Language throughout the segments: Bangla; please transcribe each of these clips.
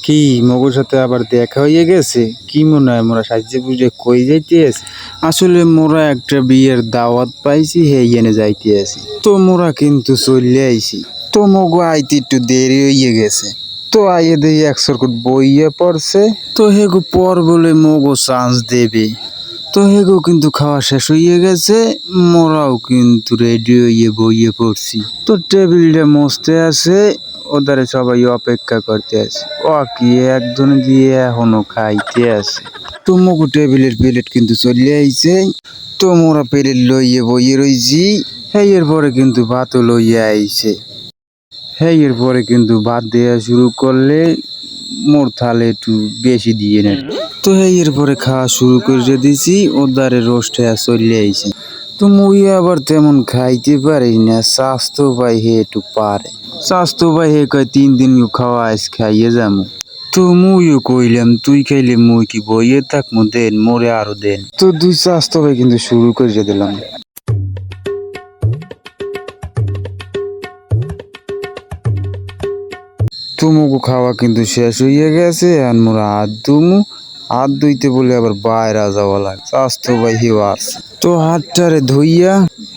কি মগর সাথে আবার দেখা হয়ে গেছে? কি মনে হয় মোরা সাজে বুঝে কই যাইতেছি? আসলে মোরা একটা বিয়ের দাওয়াত পাইছি, হে এনে যাইতেছি। তো মোরা কিন্তু চলে আইছি। তো মগো আইতে একটু দেরি হয়ে গেছে। তো আইয়ে দেখি একসরকুট বইয়ে পড়ছে। তো হেগো পর বলে মগো চান্স দেবে। তো হেগো কিন্তু খাওয়া শেষ হয়ে গেছে, মোরাও কিন্তু রেডি হয়ে বইয়ে পড়ছি। তো টেবিলটা মস্তে আছে, ওদারে সবাই অপেক্ষা করতে আছে। ও কি একজন দিয়ে এখনো খাইতে আছে। তো মগো টেবিলের প্লেট কিন্তু চলে আইছে। তো মোরা প্লেট লইয়ে বইয়ে রইছি। হ্যাঁ এরপরে কিন্তু ভাতও লইয়ে আইছে। হ্যাঁ এরপরে কিন্তু ভাত দেওয়া শুরু করলে মোর থালে একটু বেশি দিয়ে নেন। তো হ্যাঁ এরপরে খাওয়া শুরু করে দিছি, ওদারে রোস্ট হয়ে চলে আইছে। তো মুই আবার তেমন খাইতে পারি না, স্বাস্থ্য ভাই হে একটু পারে। স্বাস্থ্য ভাই হে কয় 3 দিন খাওয়া আজ খাইয়ে যামু। তো মুইও কইলাম তুই খাইলে মুই কি বইয়ে থাকমু, দেন মোরে আরো দেন। তো দুই স্বাস্থ্য ভাই কিন্তু শুরু করে দিলাম। তুমুকু খাওয়া কিন্তু শেষ হয়ে গেছে, আর মোরা হাত ধুমু। হাত ধুইতে বলে আবার বাইরে যাওয়া লাগে, স্বাস্থ্য ভাই হিও আছে। তো হাতটারে ধুইয়া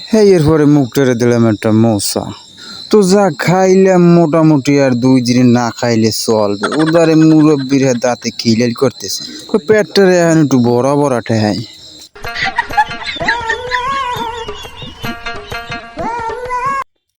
হ্যাঁ এরপরে মুখটারে দিলাম একটা মশা। তো যা খাইলাম মোটামুটি, আর 2 দিন না খাইলে চলবে। ওদারে মুরব্বীরা দাঁতে খিলাল করতেছে, পেটটারে এখন একটু বড় বড় ঠেহাই।